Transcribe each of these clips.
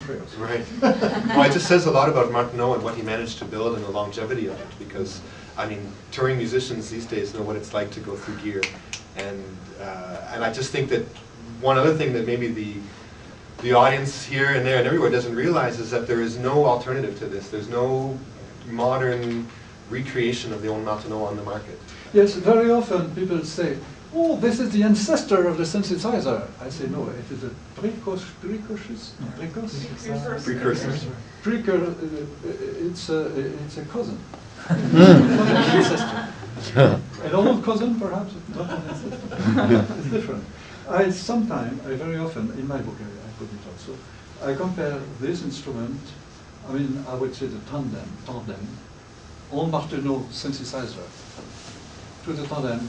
prayers. Right. Well, it just says a lot about Martenot and what he managed to build and the longevity of it, because, I mean, touring musicians these days know what it's like to go through gear. And I just think that one other thing that maybe the audience here and there and everywhere doesn't realize is that there is no alternative to this. There's no modern recreation of the old Martenot on the market. Yes, very often people say, oh, this is the ancestor of the synthesizer. I say, no, it is a precursor. It's a cousin. Not an ancestor. An old cousin, perhaps, not an ancestor. It's different. I very often, in my book, I put it also, I compare this instrument, I mean, I would say the tandem, old Martenot synthesizer, to the tandem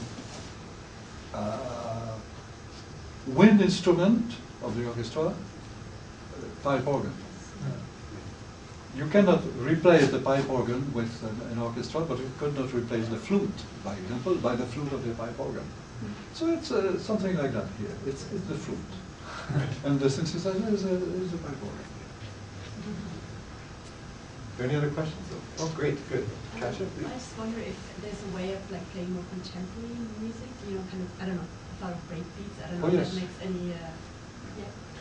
wind instrument of the orchestra, pipe organ. You cannot replace the pipe organ with an orchestra, but you could not replace the flute, by example, by the flute of the pipe organ. So it's something like that here. It's the flute. And the synthesizer is a pipe organ. Are there any other questions? Oh, great, good. Kasia, please. I just wonder if there's a way of like playing more contemporary music, you know, kind of, I don't know, a lot of break beats. I don't know if that makes any, yeah.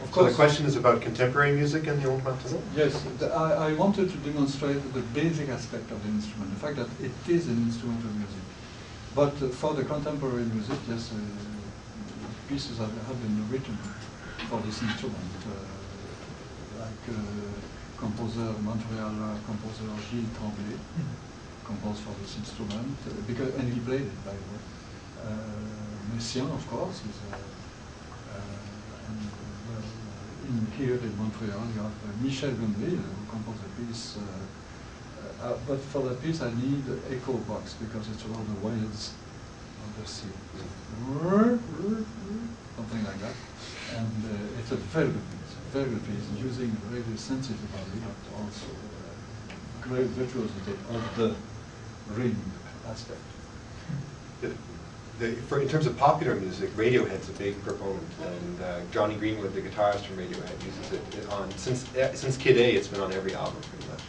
Of course. So the question is about contemporary music and the old Martenot? Yes, I wanted to demonstrate the basic aspect of the instrument, the fact that it is an instrument of music. But for the contemporary music, yes, pieces have been written for this instrument, like composer, Montreal composer Gilles Tremblay composed for this instrument, and he played it, by the way. Messiaen, of course, is here in Montreal, you have Michel Gondry, who composed a piece, but for that piece I need echo box, because it's about the waves of the sea. Something like that. And it's a very good piece, using very sensitive body, but also great virtuosity of the ring aspect. In terms of popular music, Radiohead's a big proponent, and Johnny Greenwood, the guitarist from Radiohead, uses it on, since Kid A, it's been on every album pretty much.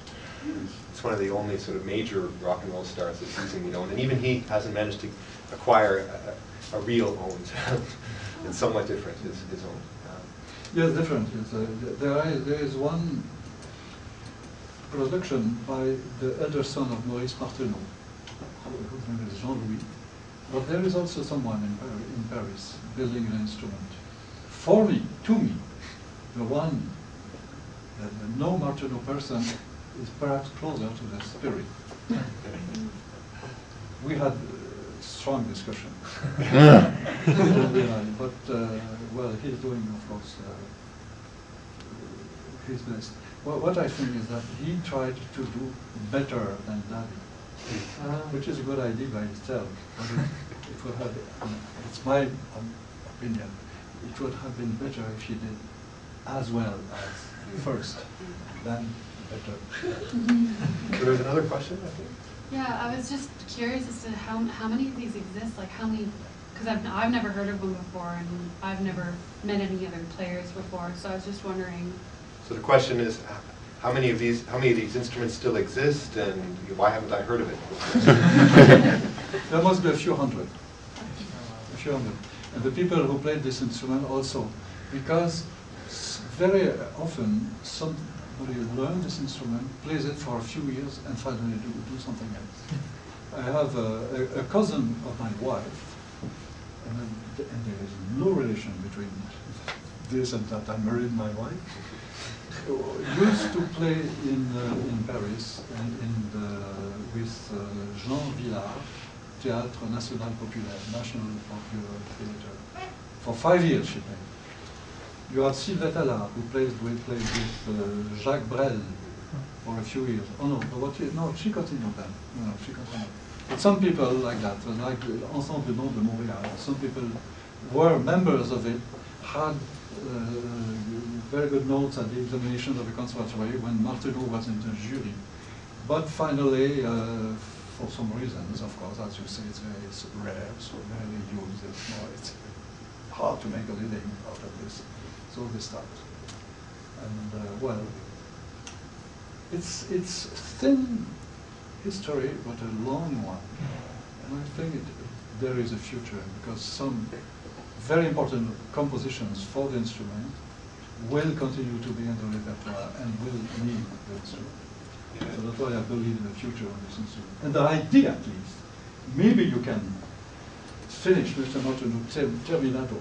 It's one of the only sort of major rock and roll stars that's using the Owen, and even he hasn't managed to acquire a real Owen sound. It's somewhat different, his own. Yes, different. Yes. There is one production by the elder son of Maurice Martenot, whose name is Jean-Louis. But there is also someone in Paris building an instrument. For me, to me, the one that the no Martenot person is perhaps closer to the spirit. We had strong discussion. But, well, he's doing, of course, his best. Well, what I think is that he tried to do better than David. Which is a good idea by itself. But it would have, it's my opinion, it would have been better if she did as well as first, then better. There was another question, I think. Yeah, I was just curious as to how many of these exist, like how many, because I've never heard of one before, and I've never met any other players before, so I was just wondering. So the question is, how many of these instruments still exist, and why haven't I heard of it? There must be a few hundred. A few hundred. And the people who played this instrument also, because very often somebody learns this instrument, plays it for a few years, and finally do something else. I have a cousin of my wife, and there is no relation between this and that. I married my wife. Used to play in Paris with Jean Villard, Théâtre National Populaire, National Popular Theatre. For 5 years she played. You have Sylvette Allard, who played with Jacques Brel for a few years. Oh no, no, she continued then. No, she continued. But some people like that, like Ensemble Nom de Montréal, some people were members of it, had very good notes at the examination of the conservatory when Martenot was in the jury. But finally, for some reasons, of course, as you say, it's rare, so rarely used. It's hard to make a living out of this. So they stopped. And well, it's thin history, but a long one. And I think there is a future, because some very important compositions for the instrument will continue to be in the repertoire and will need the instrument. So that's why I believe in the future of this instrument. And the idea, at least, maybe you can finish Mr. Martenot terminato,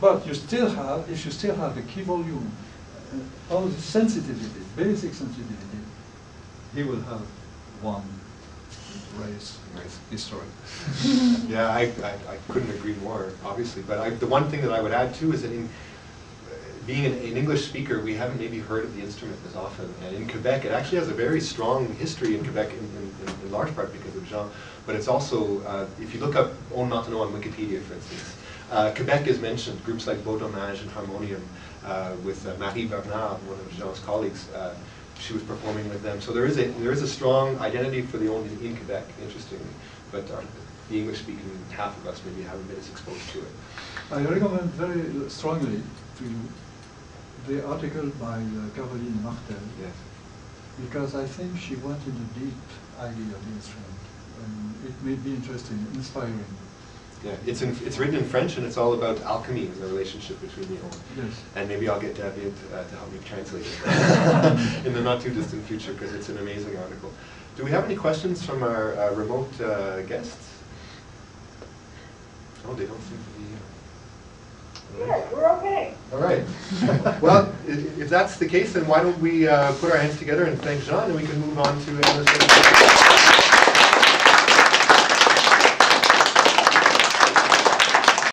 but you still have, if you still have the key volume, all the sensitivity, basic sensitivity, he will have one race history. Yeah, I couldn't agree more, obviously. But the one thing that I would add too is that being an English speaker, we haven't maybe heard of the instrument as often. And in Quebec, it actually has a very strong history in Quebec, in large part because of Jean. But it's also, if you look up Owen Martenot on Wikipedia, for instance, Quebec is mentioned. Groups like Beau Dommage and Harmonium, with Marie Bernard, one of Jean's colleagues, she was performing with them. So there is a strong identity for the Ondes in Quebec, interestingly. But the English-speaking half of us maybe haven't been as exposed to it. I recommend very strongly to you the article by Caroline Martel, yes, because I think she went into deep idea of the instrument, and it may be interesting, inspiring. Yeah, it's written in French, and it's all about alchemy and the relationship between the Owen. Yes. And maybe I'll get David to help me translate it in the not too distant future, because it's an amazing article. Do we have any questions from our remote guests? Oh, they don't seem to be. Yes, we're okay. All right. Well, if that's the case, then why don't we put our hands together and thank Jean, and we can move on to Anna's